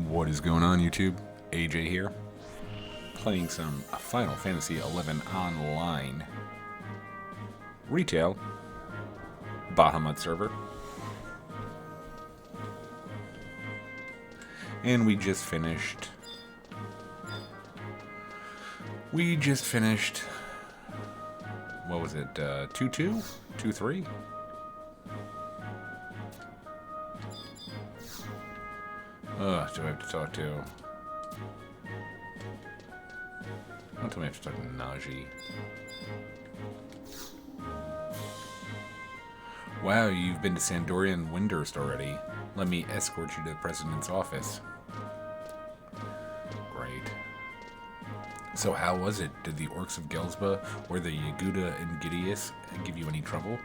What is going on, YouTube? AJ here, playing some Final Fantasy XI Online Retail Bahamut server. And we just finished. What was it? 2-2? 2-3? Do I have to talk to... Don't tell me I have to talk to Najee. Wow, you've been to Sandoria and Windurst already. Let me escort you to the President's office. Great. So how was it? Did the Orcs of Gelsba or the Yaguda and Gideus give you any trouble?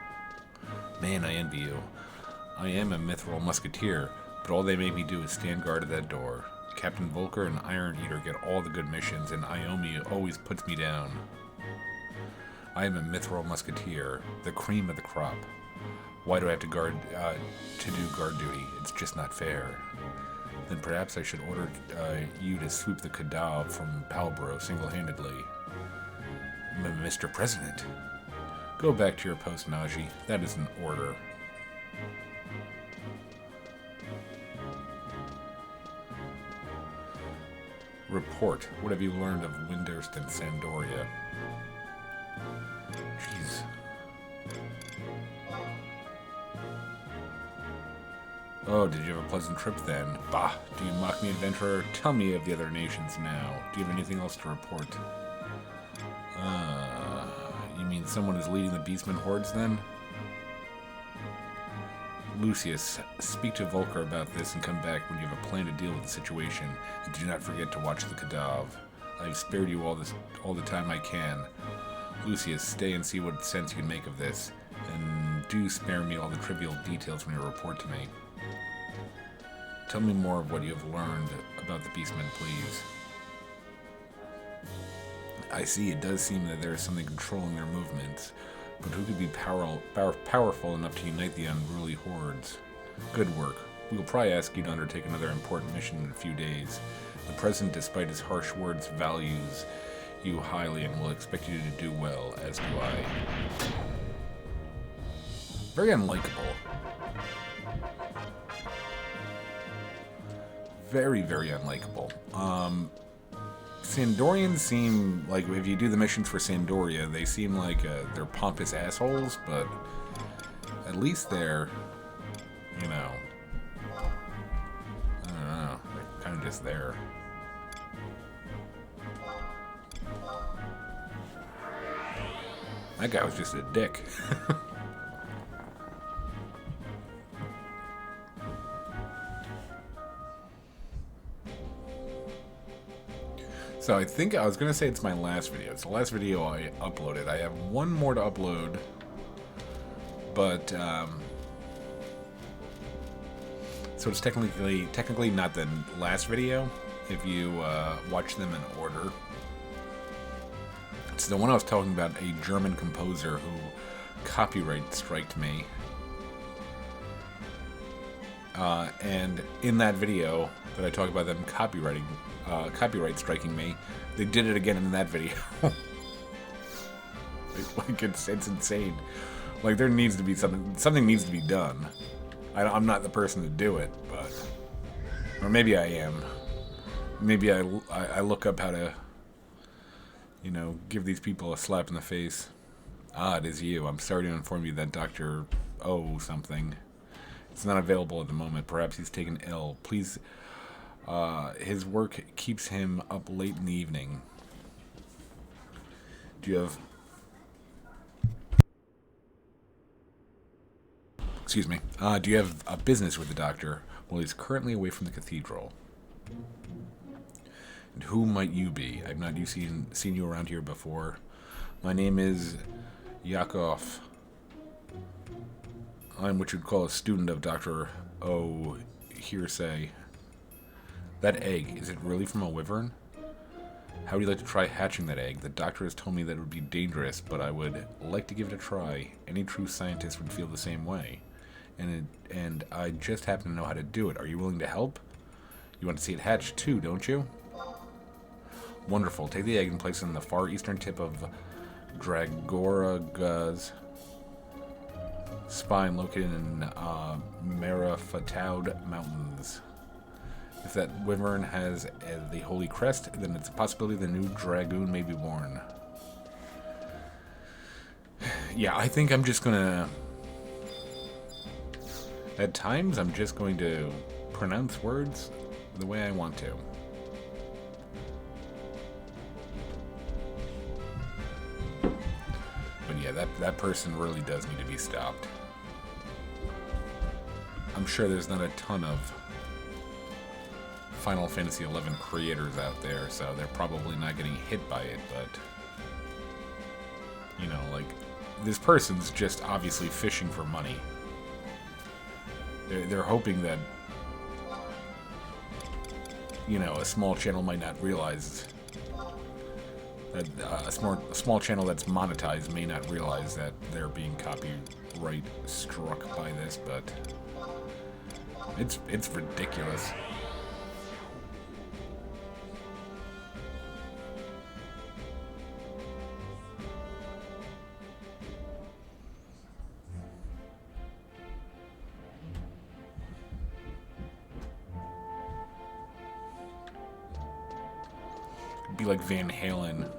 Man, I envy you. I am a mithril musketeer, but all they make me do is stand guard at that door. Captain Volker and Iron Eater get all the good missions, and Iomi always puts me down. I am a mithril musketeer, the cream of the crop. Why do I have to do guard duty? It's just not fair. Then perhaps I should order you to sweep the Kadav from Palbro single-handedly. Mr. President. Go back to your post, Najee. That is an order. Report. What have you learned of Windurst and Sandoria? Jeez. Oh, did you have a pleasant trip then? Bah, do you mock me, adventurer? Tell me of the other nations now. Do you have anything else to report? You mean someone is leading the Beastmen hordes then? Lucius, speak to Volker about this and come back when you have a plan to deal with the situation. And do not forget to watch the Kadav. I have spared you all the time I can. Lucius, stay and see what sense you can make of this. And do spare me all the trivial details when you report to me. Tell me more of what you have learned about the Beastmen, please. I see, it does seem that there is something controlling their movements. But who could be powerful enough to unite the unruly hordes? Good work. We will probably ask you to undertake another important mission in a few days. The President, despite his harsh words, values you highly and will expect you to do well, as do I. Very unlikable. Very, very unlikable. Sandorians seem like, if you do the missions for Sandoria, they seem like they're pompous assholes, but at least they're, you know, I don't know, they're kind of just there. That guy was just a dick. So I think I was going to say it's my last video. It's the last video I uploaded. I have one more to upload, but so it's technically not the last video if you watch them in order. It's the one I was talking about, a German composer who copyright striked me. And in that video that I talk about them copyright striking me, they did it again in that video. like it's insane. Like there needs to be something needs to be done. I'm not the person to do it, but, or maybe I am. Maybe I look up how to, you know, give these people a slap in the face. Ah, it is you. I'm sorry to inform you that Dr. O something. It's not available at the moment. Perhaps he's taken ill. Please, his work keeps him up late in the evening. Do you have... Excuse me. Do you have a business with the doctor? Well, he's currently away from the cathedral. And who might you be? I've not seen you around here before. My name is Yakov. I'm what you'd call a student of Dr. O. Hearsay. That egg, is it really from a wyvern? How would you like to try hatching that egg? The doctor has told me that it would be dangerous, but I would like to give it a try. Any true scientist would feel the same way. And I just happen to know how to do it. Are you willing to help? You want to see it hatch too, don't you? Wonderful. Take the egg and place it in the far eastern tip of Dragoraga's spine located in Marafataud Mountains. If that wyvern has the holy crest, then it's a possibility the new dragoon may be born. Yeah, I think I'm just gonna... At times, I'm just going to pronounce words the way I want to. But yeah, that person really does need to be stopped. I'm sure there's not a ton of Final Fantasy XI creators out there, so they're probably not getting hit by it, but... You know, like, this person's just obviously fishing for money. They're hoping that, you know, a small channel might not realize that a small channel that's monetized may not realize that they're being copyright struck by this, but it's ridiculous. Be like Van Halen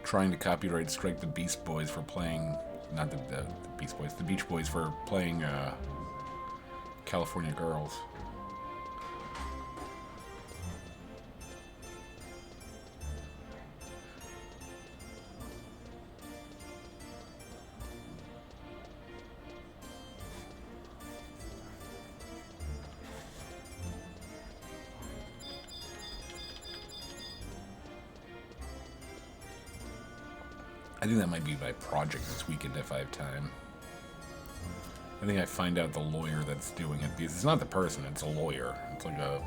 trying to copyright strike the Beast Boys for playing, not the Beast Boys, the Beach Boys for playing California Girls. I think that might be my project this weekend if I have time. I think I find out the lawyer that's doing it, because it's not the person, it's a lawyer. It's like a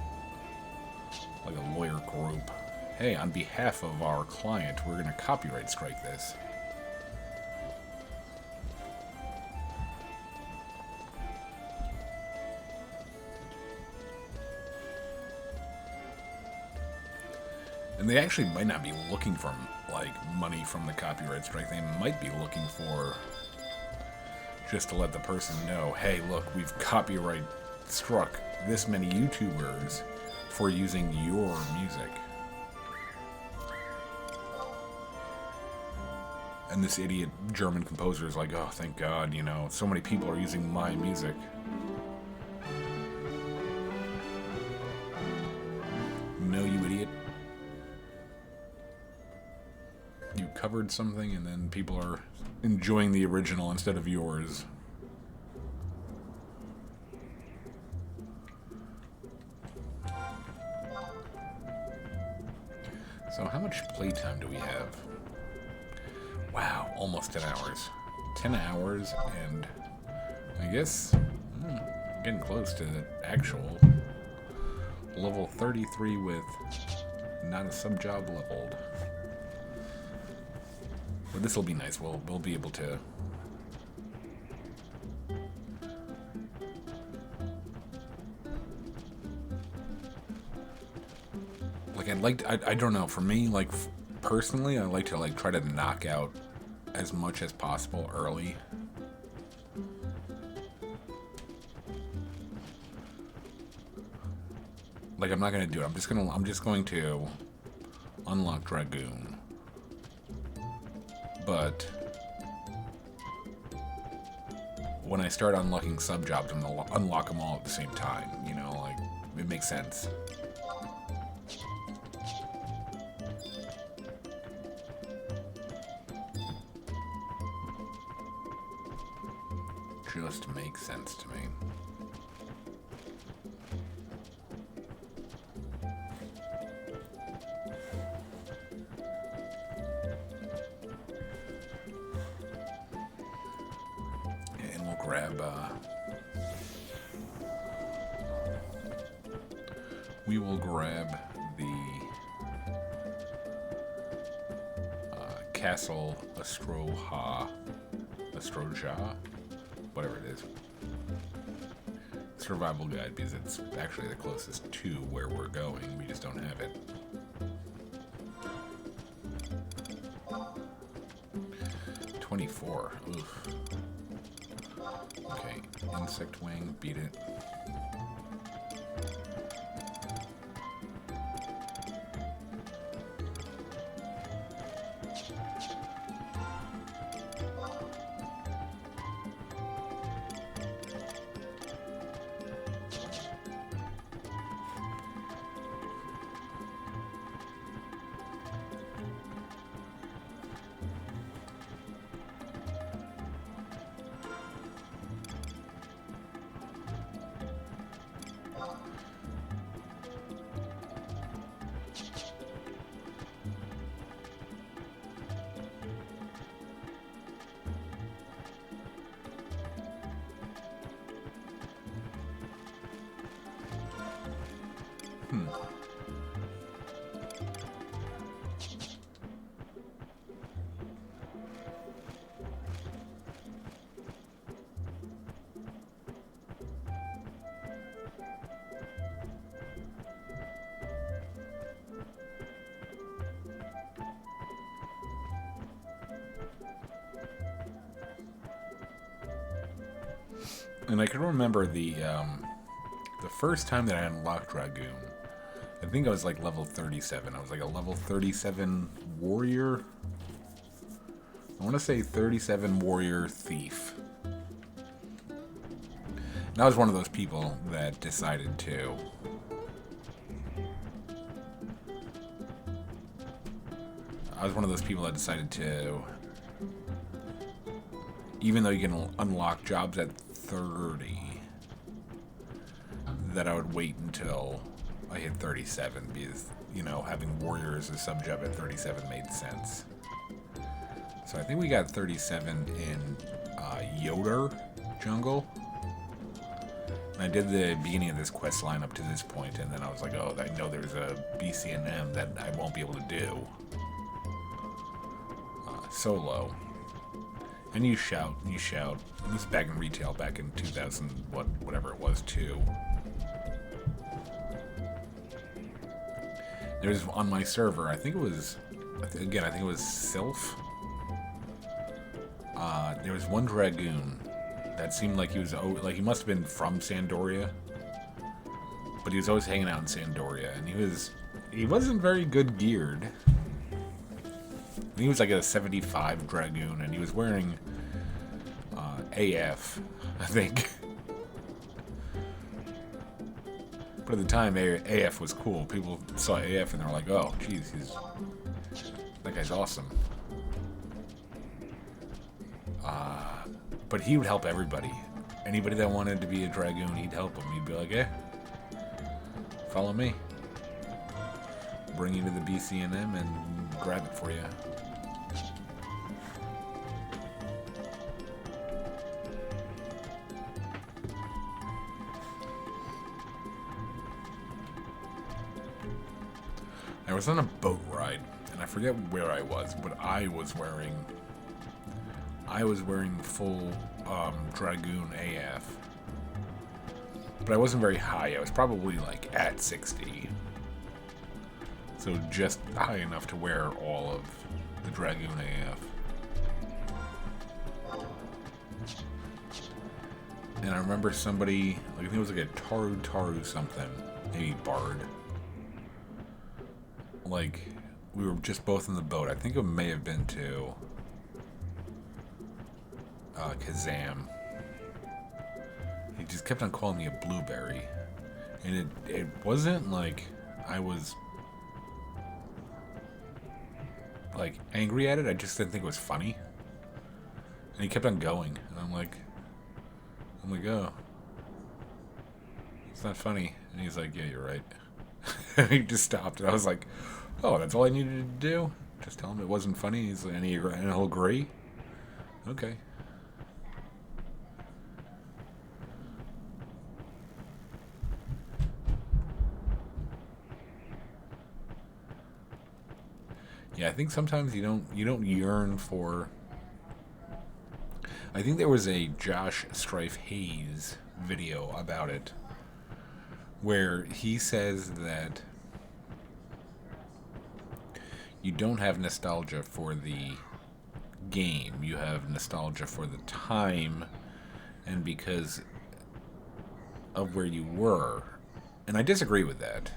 lawyer group. Hey, on behalf of our client, we're going to copyright strike this. And they actually might not be looking for, like, money from the copyright strike. They might be looking for just to let the person know, hey, look, we've copyright struck this many YouTubers for using your music. And this idiot German composer is like, oh, thank God, you know, so many people are using my music. No, you idiot. You covered something and then people are enjoying the original instead of yours. So how much playtime do we have? Wow, almost 10 hours. 10 hours and I guess getting close to the actual level 33 with not a sub-job leveled. But this will be nice. We'll be able to like I don't know, for me, like personally, I like to like try to knock out as much as possible early. Like I'm not gonna do it. I'm just going to unlock Dragoon. But when I start unlocking sub-jobs, I'm going to unlock them all at the same time, you know, like, it makes sense. Just makes sense to me. We will grab the Castle Astroja, whatever it is. survival guide because it's actually the closest to where we're going. We just don't have it. $24. Oof. Okay, insect wing, beat it. And I can remember the first time that I unlocked Dragoon. I think I was like level 37. I was like a level 37 warrior. I want to say 37 warrior thief. And I was one of those people that decided to even though you can unlock jobs at 30, that I would wait until I hit 37 because, you know, having warriors as a sub job at 37 made sense. So I think we got 37 in Yoder Jungle. And I did the beginning of this quest line up to this point, and then I was like, oh, I know there's a BCNM that I won't be able to do solo. And you shout. It was back in retail back in 2000, whatever it was, too. There's on my server, I think it was Sylph. There was one Dragoon that seemed like he must have been from Sandoria, but he was always hanging out in Sandoria, and he wasn't very good geared. He was like a 75 Dragoon, and he was wearing AF, I think. But at the time, AF was cool. People saw AF and they were like, oh, geez, that guy's awesome. But he would help everybody. Anybody that wanted to be a Dragoon, he'd help them. He'd be like, eh, follow me. Bring you to the BCNM and grab it for you. I was on a boat ride, and I forget where I was, but I was wearing full Dragoon AF. But I wasn't very high. I was probably like at 60. So just high enough to wear all of the Dragoon AF. And I remember somebody, like, I think it was like a Taru something, maybe Bard. Like, we were just both in the boat. I think it may have been to Kazam. He just kept on calling me a blueberry. And it wasn't like I was like angry at it. I just didn't think it was funny. And he kept on going. And I'm like, oh, it's not funny. And he's like, yeah, you're right. And he just stopped. And I was like, oh, that's all I needed to do? Just tell him it wasn't funny. He's like, and he'll agree? Okay. Yeah, I think sometimes you don't yearn for. I think there was a Josh Strife Hayes video about it, where he says that you don't have nostalgia for the game, you have nostalgia for the time, and because of where you were. And I disagree with that.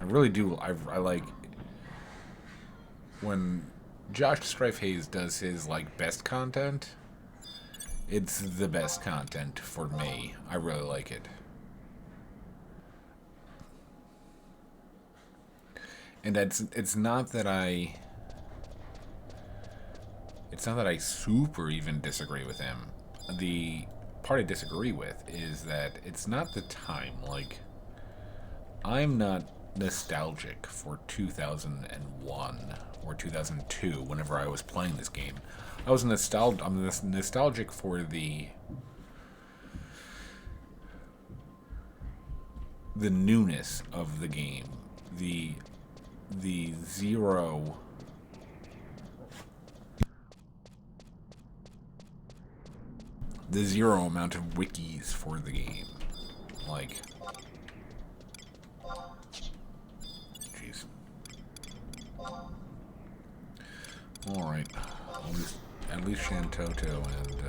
I really do. I like when Josh Strife Hayes does his like best content. It's the best content for me. I really like it. And it's not that I super even disagree with him. The part I disagree with is that it's not the time. Like, I'm not nostalgic for 2001 or 2002 whenever I was playing this game. I'm nostalgic for the newness of the game. The zero amount of wikis for the game. Like, jeez. Alright. At least Shantoto and,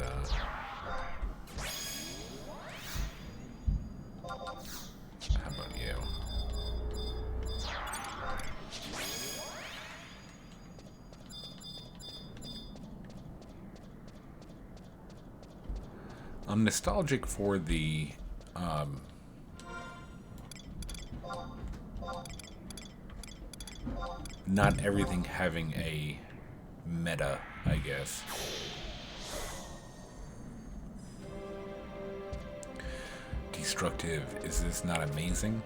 how about you? I'm nostalgic for the, not everything having a meta, I guess. Destructive, is this not amazing?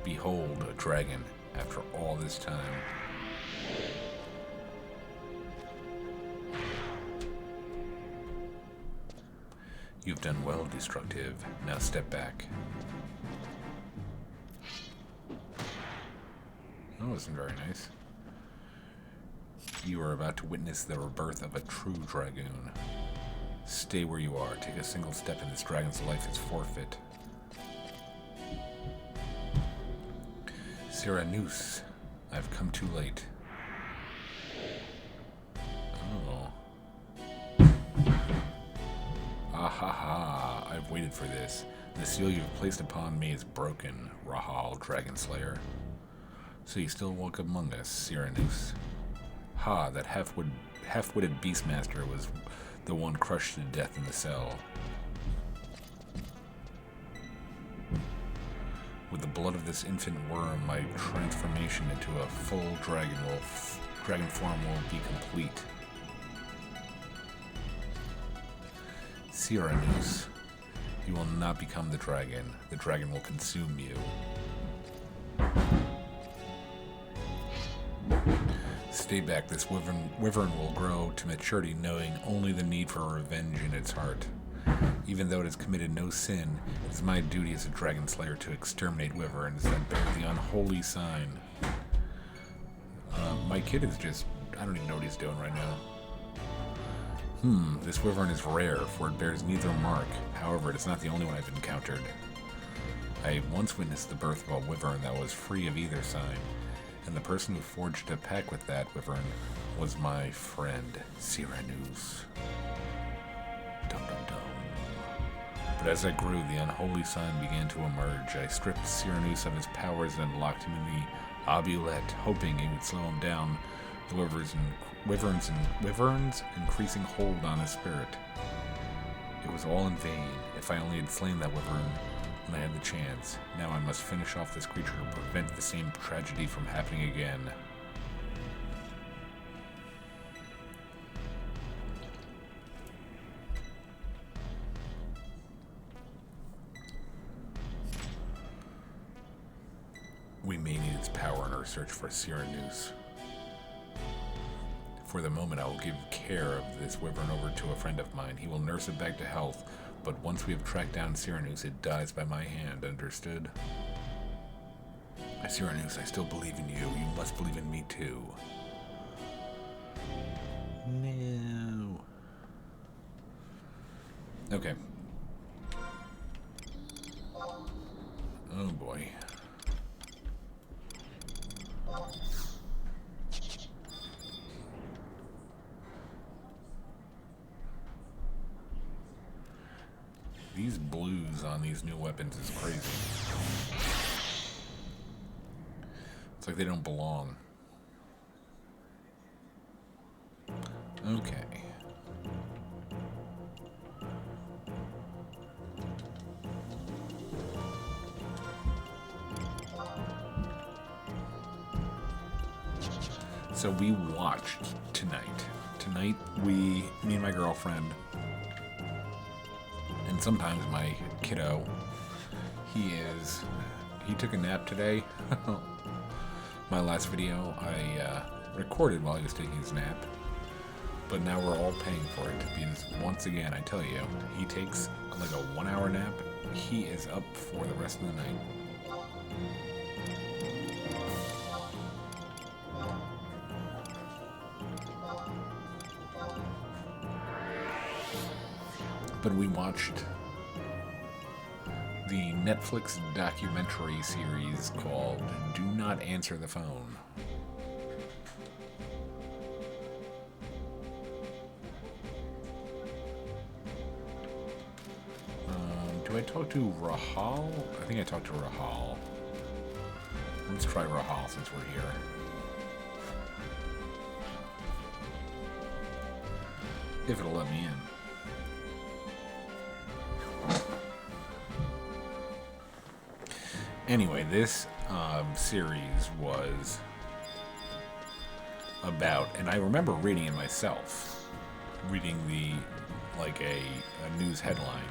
Behold a dragon after all this time. You've done well, Destructive. Now step back. That wasn't very nice. You are about to witness the rebirth of a true dragoon. Stay where you are. Take a single step and this dragon's life is forfeit. Cyranus, I've come too late. Oh. Ahaha, I've waited for this. The seal you've placed upon me is broken, Rahal, Dragon Slayer. So you still walk among us, Cyranus. Ha, that half-witted Beastmaster was the one crushed to death in the cell. With the blood of this infant worm, my transformation into a full dragon form will be complete. Cyranus, you will not become the dragon. The dragon will consume you. Stay back. This wyvern will grow to maturity knowing only the need for revenge in its heart. Even though it has committed no sin, it is my duty as a dragon slayer to exterminate wyverns that bear the unholy sign. My kid is just... I don't even know what he's doing right now. This wyvern is rare, for it bears neither mark. However, it is not the only one I've encountered. I once witnessed the birth of a wyvern that was free of either sign, and the person who forged a pact with that wyvern was my friend, Cyranus. Dum dum dum. But as I grew, the unholy sign began to emerge. I stripped Cyranus of his powers and locked him in the Obulette, hoping it would slow him down. The wyvern's increasing hold on his spirit. It was all in vain. If I only had slain that wyvern when I had the chance. Now I must finish off this creature to prevent the same tragedy from happening again. We may need its power in our search for Cyranus. For the moment, I will give care of this wyvern over to a friend of mine. He will nurse it back to health, but once we have tracked down Cyranus, it dies by my hand, understood? Cyranus, I still believe in you. You must believe in me too. No. Okay. Oh boy. These blues on these new weapons is crazy. It's like they don't belong. Okay. So we watched tonight. Tonight, me and my girlfriend, and sometimes my kiddo, he took a nap today. My last video I recorded while he was taking his nap, but now we're all paying for it because once again, I tell you, he takes like a 1 hour nap. He is up for the rest of the night. But we watched the Netflix documentary series called Do Not Answer the Phone. Do I talk to Rahal? I think I talked to Rahal. Let's try Rahal since we're here. If it'll let me in. Anyway, this series was about, and I remember reading it myself, reading a news headline.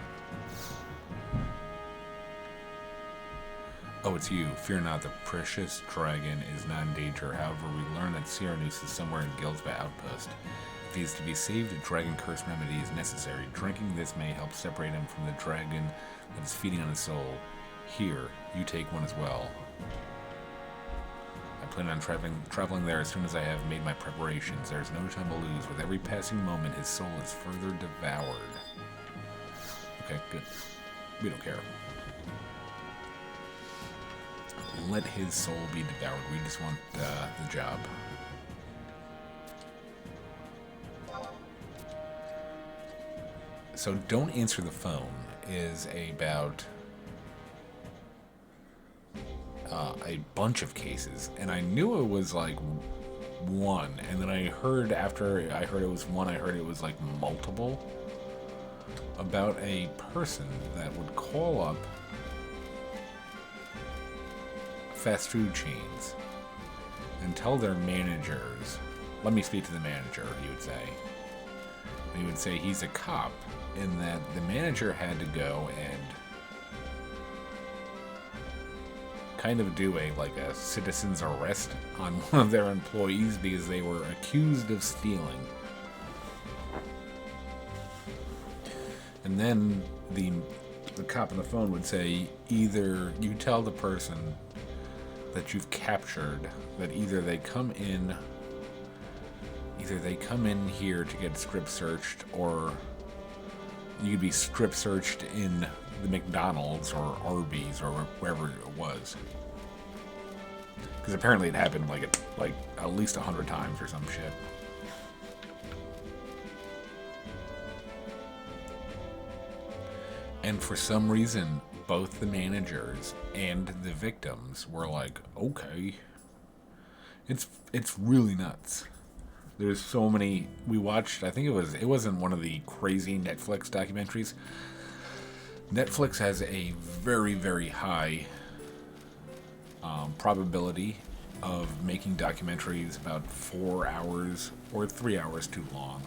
Oh, it's you. Fear not, the precious dragon is not in danger. However, we learn that Cyranus is somewhere in Gilsba Outpost. If he is to be saved, a dragon curse remedy is necessary. Drinking this may help separate him from the dragon that is feeding on his soul. Here, you take one as well. I plan on traveling there as soon as I have made my preparations. There is no time to lose. With every passing moment, his soul is further devoured. Okay, good. We don't care. Let his soul be devoured. We just want the job. So Don't Answer the Phone is about a bunch of cases, and I knew it was like one, and then I heard after I heard it was one, I heard it was like multiple, about a person that would call up fast food chains and tell their managers, let me speak to the manager, he would say. And he would say he's a cop, and that the manager had to go and kind of do a citizen's arrest on one of their employees because they were accused of stealing. And then the cop on the phone would say, either you tell the person that you've captured that either they come in here to get strip searched, or you could be strip searched in the McDonald's or Arby's or wherever it was. Because apparently it happened like at least 100 times or some shit. And for some reason, both the managers and the victims were like, okay. It's really nuts. There's so many. We watched, I think it wasn't one of the crazy Netflix documentaries. Netflix has a very, very high probability of making documentaries about 4 hours or 3 hours too long.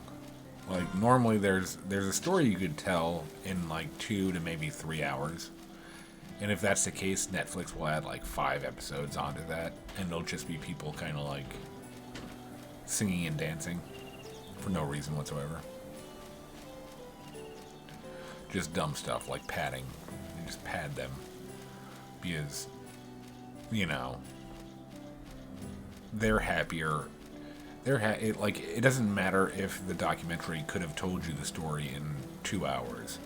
Like, normally there's a story you could tell in like 2 to maybe 3 hours. And if that's the case, Netflix will add like 5 episodes onto that, and it'll just be people kind of like singing and dancing for no reason whatsoever. Just dumb stuff like padding. You just pad them because, you know, they're happier. It doesn't matter if the documentary could have told you the story in 2 hours.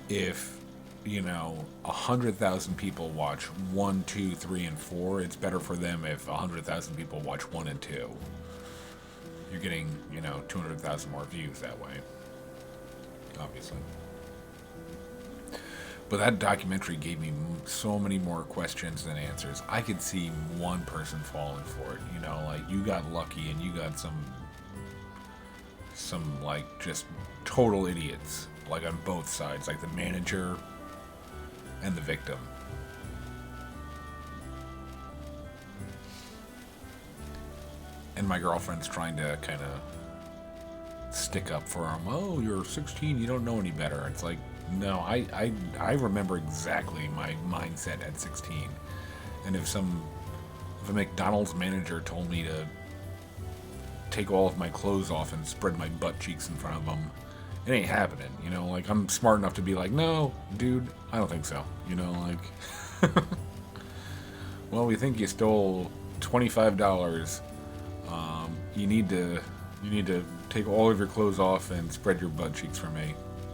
If you know, 100,000 people watch 1, 2, 3, and 4, it's better for them if 100,000 people watch 1 and 2. You're getting, you know, 200,000 more views that way. Obviously. But that documentary gave me so many more questions than answers. I could see one person falling for it. You know, like, you got lucky and you got some like, just total idiots. Like, on both sides. Like, the manager and the victim. And my girlfriend's trying to kind of stick up for him. Oh, you're 16, you don't know any better. It's like, no, I remember exactly my mindset at 16. And if a McDonald's manager told me to take all of my clothes off and spread my butt cheeks in front of them, it ain't happening, you know? Like, I'm smart enough to be like, no, dude, I don't think so. You know, like, well, we think you stole $25. You need to take all of your clothes off and spread your butt cheeks for me.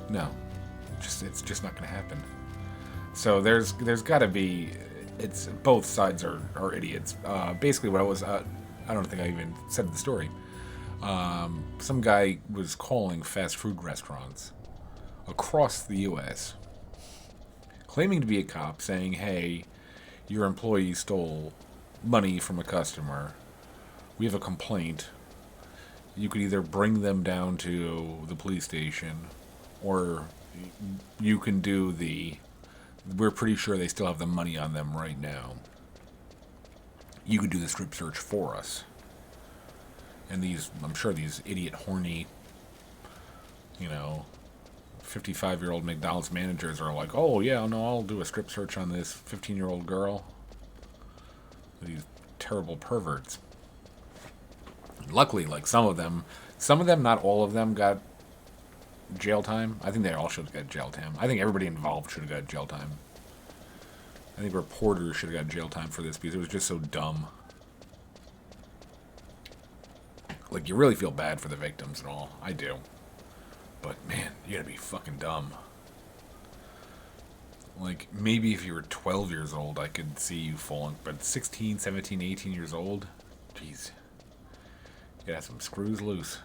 No, it's just not gonna happen. So there's got to be, it's both sides are idiots. Basically, what I don't think I even said the story. Some guy was calling fast food restaurants across the U.S. claiming to be a cop, saying, "Hey, your employee stole money from a customer. We have a complaint. You could either bring them down to the police station, or you can do we're pretty sure they still have the money on them right now. You could do the strip search for us." And I'm sure these idiot, horny, you know, 55-year-old McDonald's managers are like, "Oh, yeah, no, I'll do a strip search on this 15-year-old girl." These terrible perverts. Luckily, like, some of them, not all of them, got jail time. I think they all should have got jail time. I think everybody involved should have got jail time. I think reporters should have got jail time for this because it was just so dumb. Like, you really feel bad for the victims and all. I do. But, man, you gotta be fucking dumb. Like, maybe if you were 12 years old, I could see you falling. But 16, 17, 18 years old? Jeez. You gotta have some screws loose.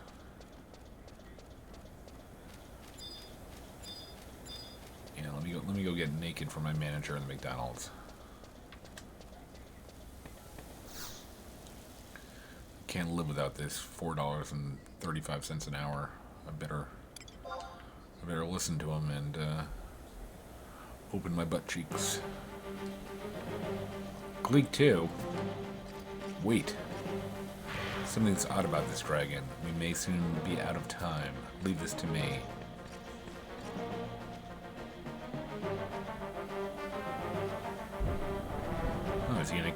Yeah, let me go get naked for my manager in the McDonald's. Can't live without this $4.35 an hour. I better listen to him and open my butt cheeks. Gleek 2. Wait. Something's odd about this dragon. We may soon be out of time. Leave this to me. Oh, is he gonna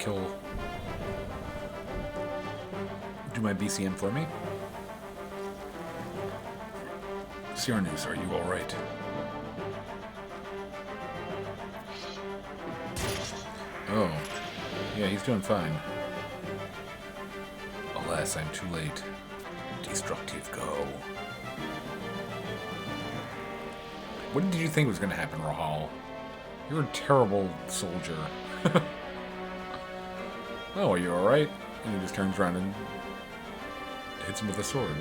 do my BCM for me? Cyrnus, are you alright? Oh. Yeah, he's doing fine. Alas, I'm too late. Destructive, go. What did you think was going to happen, Rahal? You're a terrible soldier. Oh, are you alright? And he just turns around and hits him with a sword.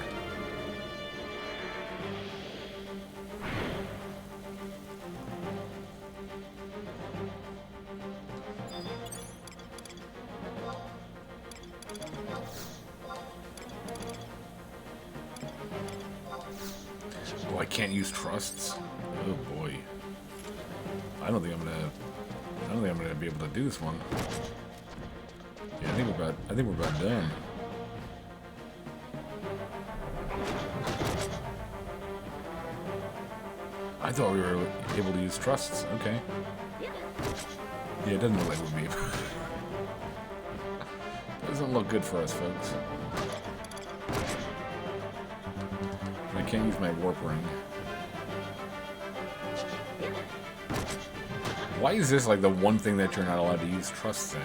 Oh, I can't use trusts? Oh boy. I don't think I'm gonna be able to do this one. Yeah, I think we're about done. I thought we were able to use trusts. Okay. Yeah, it doesn't look like we'll be. Doesn't look good for us, folks. I can't use my warp ring. Why is this like the one thing that you're not allowed to use trusts in?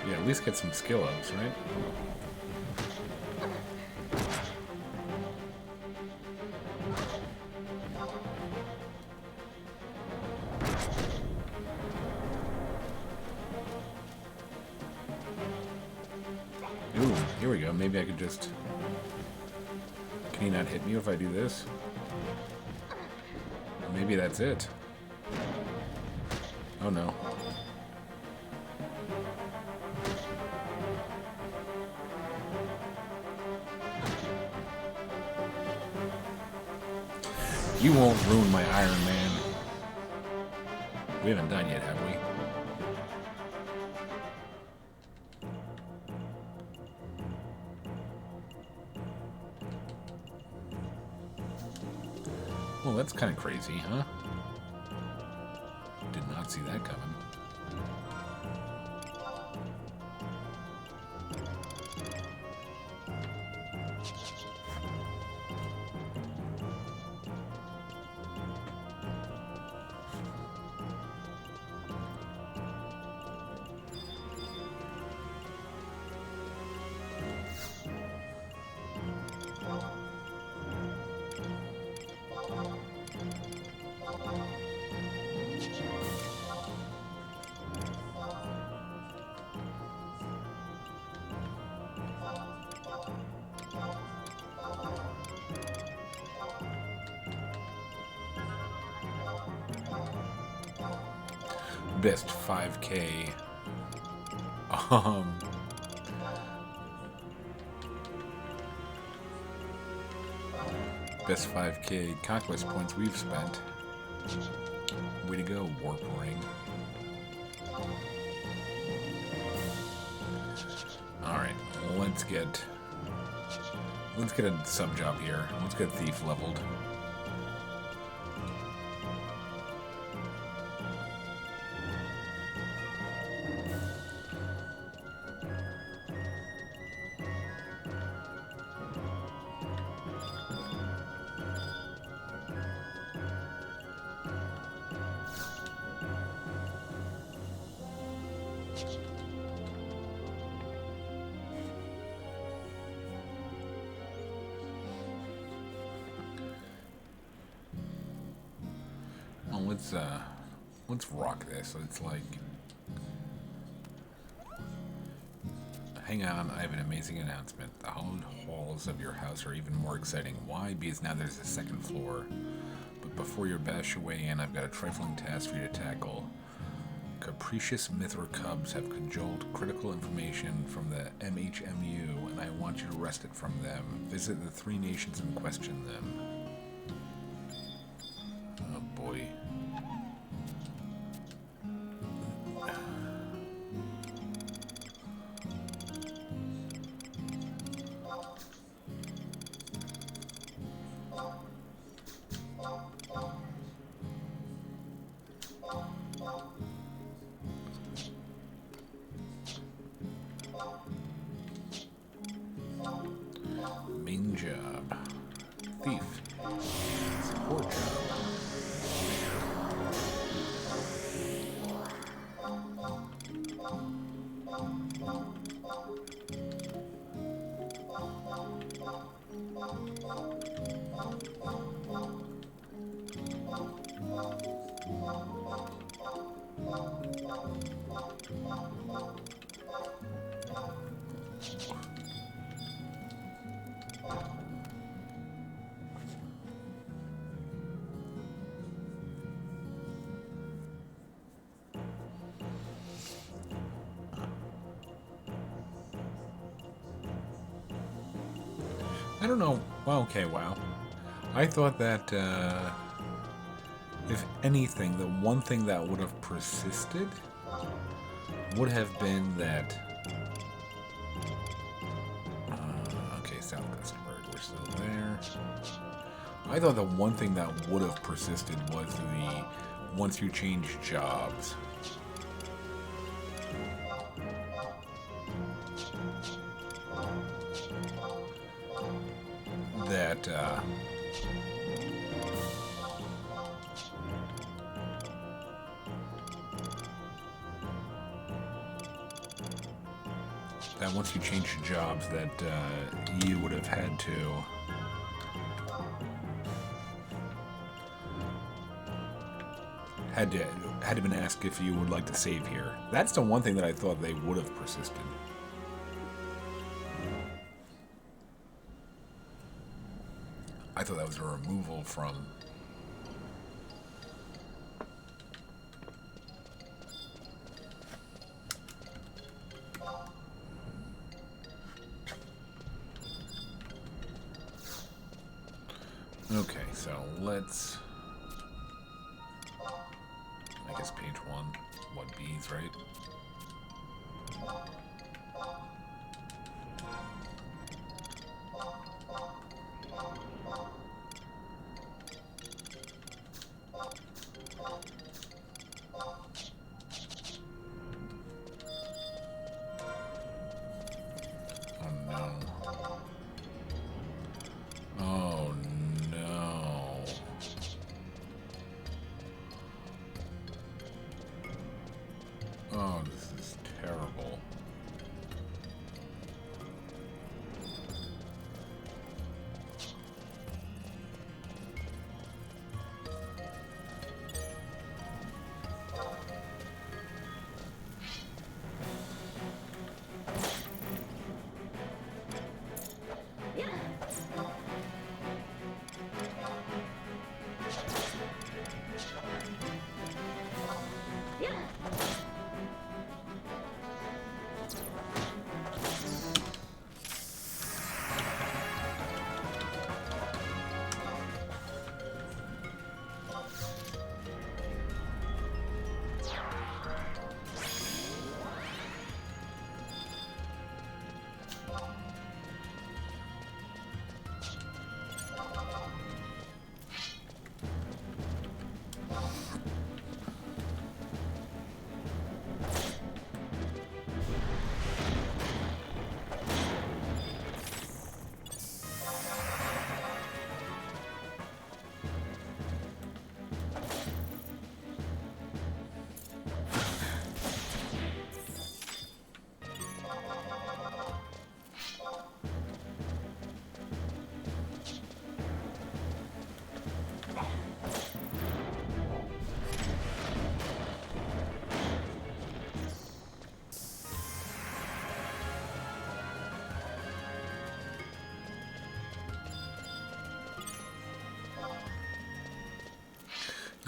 Yeah, at least get some skill ups, right? Ooh, here we go. Maybe I could just... Can he not hit me if I do this? Maybe that's it. Oh no. You won't ruin my Iron Man. We haven't done yet, have we? Well, that's kind of crazy, huh? Did not see that coming. Best 5K. Best 5K conquest points we've spent. Way to go, Warp Ring. Alright, let's get a sub job here. Let's get Thief leveled. Let's rock this. It's like, hang on, I have an amazing announcement. The hallowed halls of your house are even more exciting. Why? Because now there's a second floor. But before you bash your way in, I've got a trifling task for you to tackle. Capricious Mithra Cubs have cajoled critical information from the MHMU, and I want you to wrest it from them. Visit the 3 nations and question them. Oh boy. Main job. Thief. Support job. I don't know. Well, okay, wow. I thought that, if anything, the one thing that would have persisted would have been that... okay, Southwestburg, we're still there. I thought the one thing that would have persisted was the once you change jobs. That, that once you change jobs, that you would have had to been asked if you would like to save here. That's the one thing that I thought they would have persisted. I thought that was a removal from. Okay, so let's. I guess page 1. What, bees, right? Oh no. Oh no. Oh, this is terrible.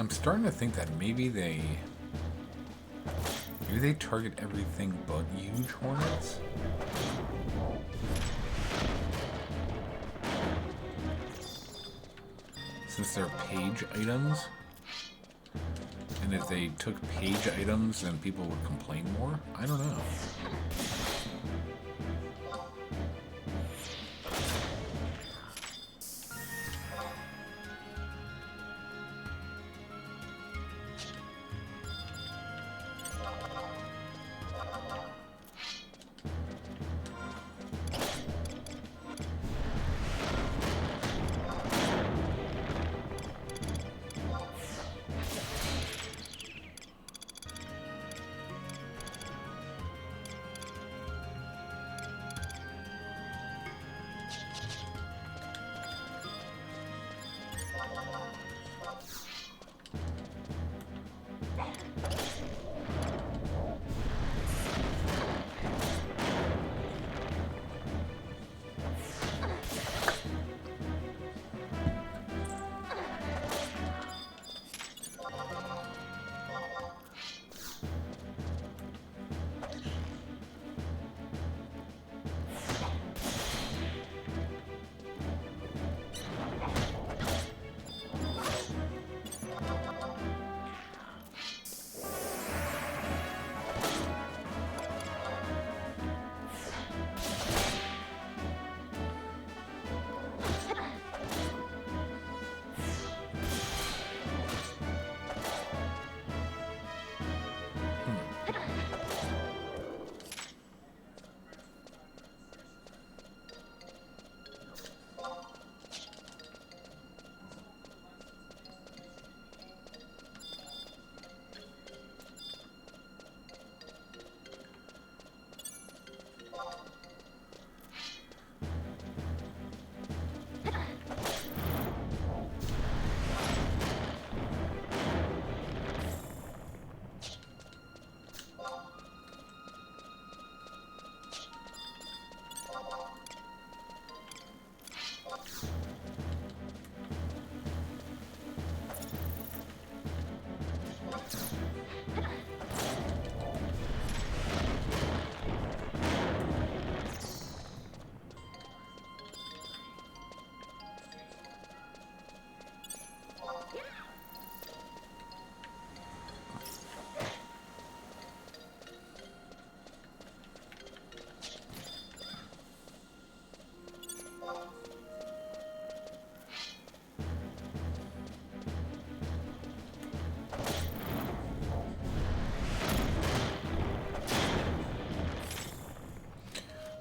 I'm starting to think that maybe they target everything but huge hornets. Since they're page items. And if they took page items, then people would complain more? I don't know.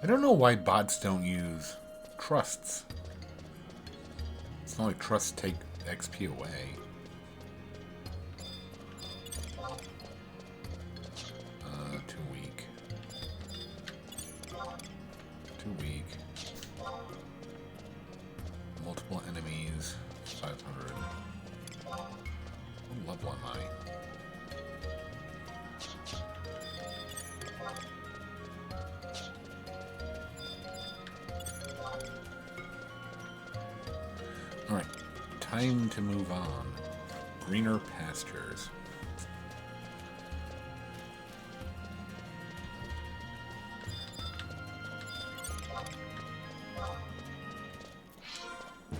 I don't know why bots don't use trusts. It's not like trusts take XP away. Too weak. Too weak. Multiple enemies. 500. What level am I? Alright, time to move on. Greener pastures.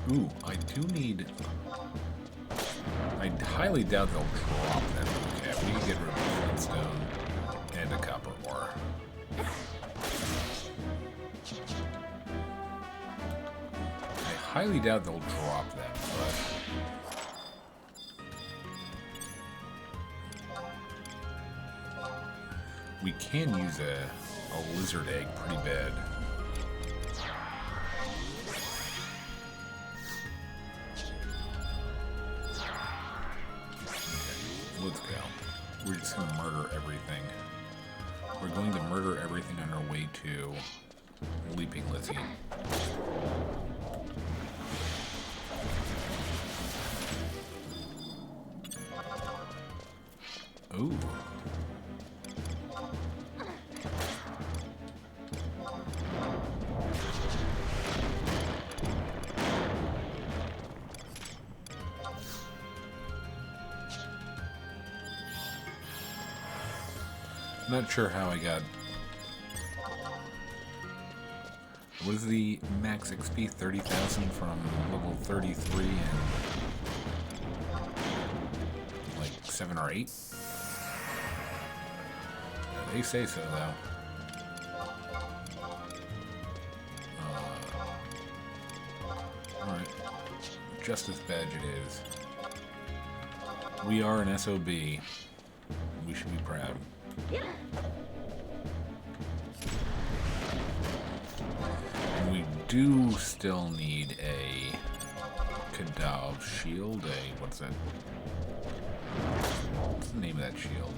Ooh, I do need... I highly doubt they'll drop them. Okay, we can get rid of flintstone and a copper ore. I highly doubt they'll drop them, but... we can use a lizard egg pretty bad. Let's go. We're just going to murder everything. We're going to murder everything on our way to Leaping Lizzie. Ooh. Not sure how I got... was the max XP 30,000 from level 33 and like 7 or 8? Yeah, they say so though. Alright. Justice badge it is. We are an SOB. We should be proud. And we do still need a Kadav shield. What's that? What's the name of that shield?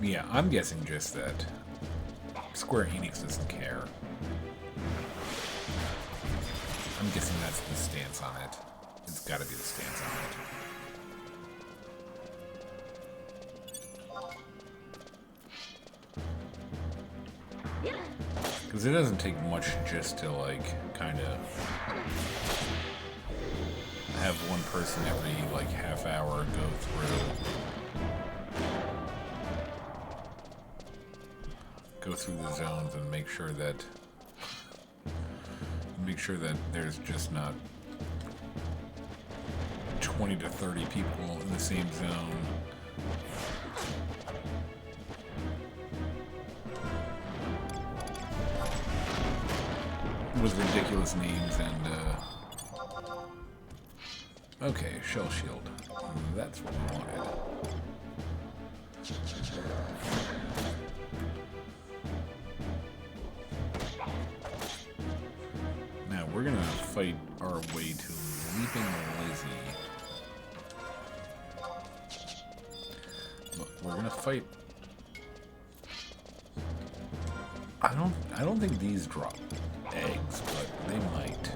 Yeah, I'm guessing just that Square Enix doesn't care. I'm guessing that's the stance on it. It's gotta be the stance on it. Because it doesn't take much just to, like, kind of have one person every, like, half hour go through the zones and make sure that there's just not 20 to 30 people in the same zone. With ridiculous names and okay, shell shield. That's what we wanted. We're gonna fight our way to Leaping Lizzie. Look, we're gonna fight. I don't think these drop eggs, but they might.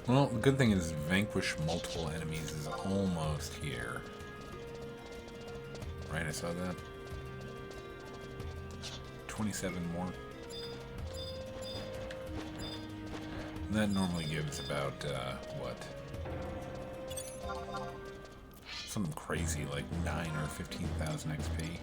Well, the good thing is vanquish multiple enemies is almost here. Right, I saw that. 27 more. And that normally gives about, what? Something crazy, like 9 or 15,000 XP.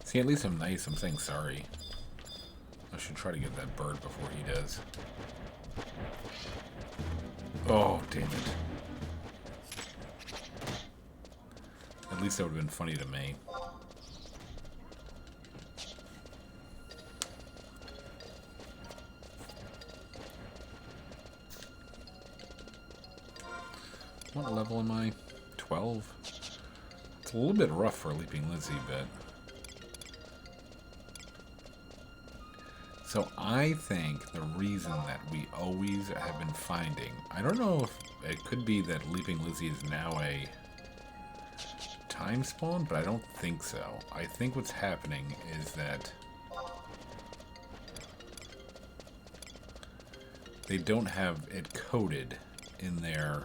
See, at least I'm nice. I'm saying sorry. I should try to get that bird before he does. Oh, damn it. At least that would have been funny to me. What level am I? 12? It's a little bit rough for Leaping Lizzie, but... So I think the reason that we always have been finding... I don't know if it could be that Leaping Lizzie is now a time spawn, but I don't think so. I think what's happening is that they don't have it coded in their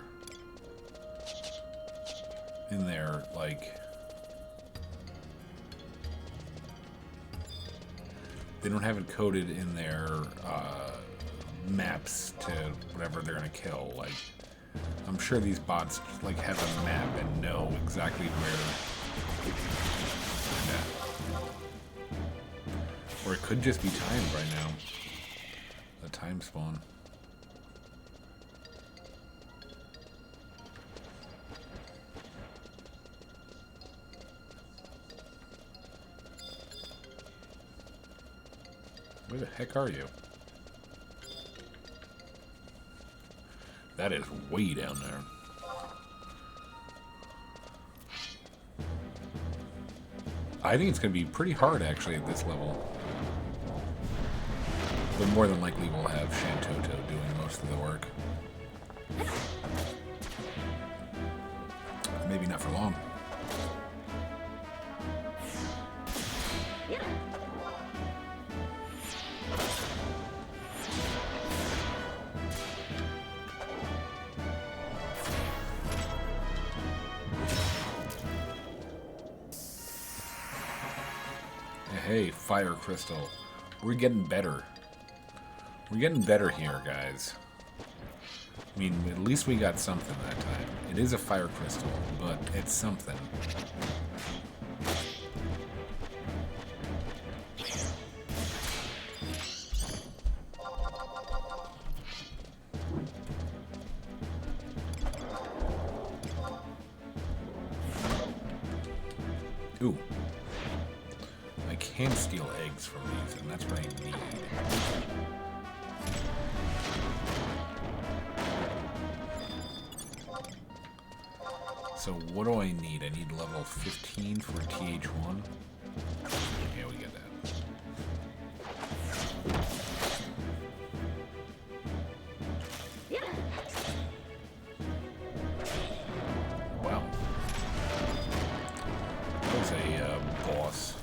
like... They don't have it coded in their maps to whatever they're gonna kill. Like, I'm sure these bots like have a map and know exactly where. Yeah. Or it could just be timed right now. The time spawn. Where the heck are you? That is way down there. I think it's going to be pretty hard, actually, at this level. But more than likely we'll have Shantoto doing most of the work. Maybe not for long. Hey, Fire Crystal. We're getting better. We're getting better here, guys. I mean, at least we got something that time. It is a Fire Crystal, but it's something. Ooh. I can steal eggs from these, and that's what I need. So what do I need? I need level 15 for TH1. Yeah, we get that. Wow. That was a boss.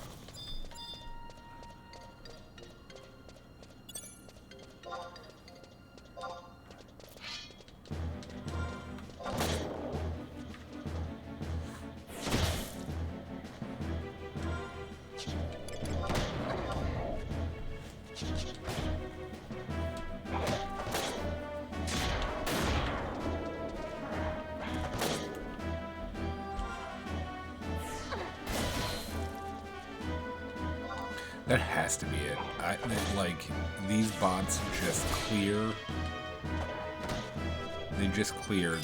That has to be it. Like, these bots just clear... They just clear the,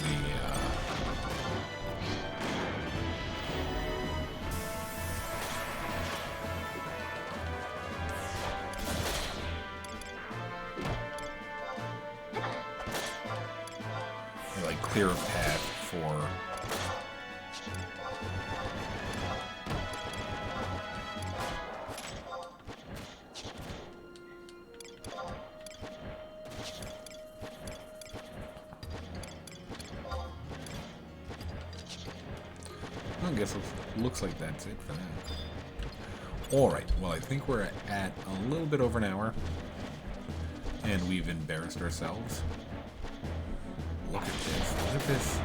they, like, clear a path for... I guess it looks like that's it for that. Alright, well I think we're at a little bit over an hour. And we've embarrassed ourselves. Look at this. Look at this.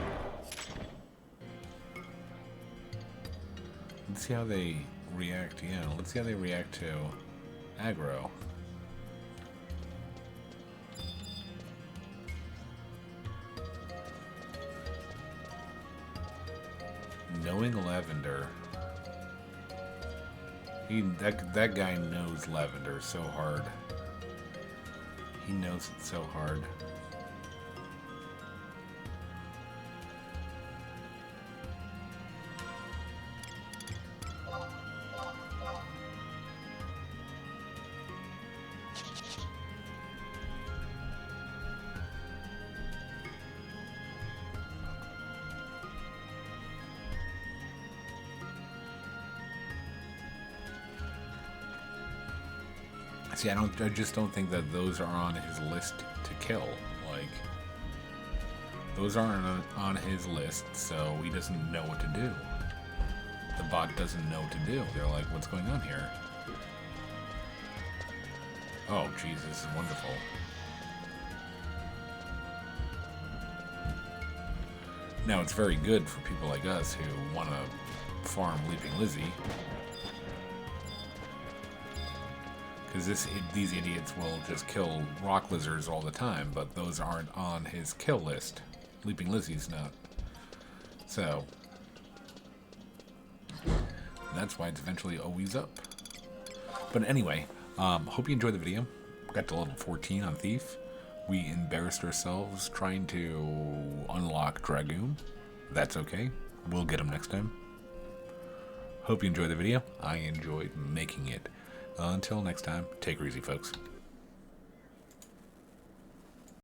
Let's see how they react. Yeah, let's see how they react to aggro. Knowing Lavender. That guy knows Lavender so hard. He knows it so hard. See, I just don't think that those are on his list to kill. Like, those aren't on his list, so he doesn't know what to do. The bot doesn't know what to do. They're like, what's going on here? Oh, jeez, this is wonderful. Now, it's very good for people like us who want to farm Leaping Lizzie. Because these idiots will just kill rock lizards all the time, but those aren't on his kill list. Leaping Lizzie's not. So, that's why it's eventually always up. But anyway, hope you enjoyed the video. Got to level 14 on Thief. We embarrassed ourselves trying to unlock Dragoon. That's okay. We'll get him next time. Hope you enjoyed the video. I enjoyed making it. Until next time, take her easy, folks.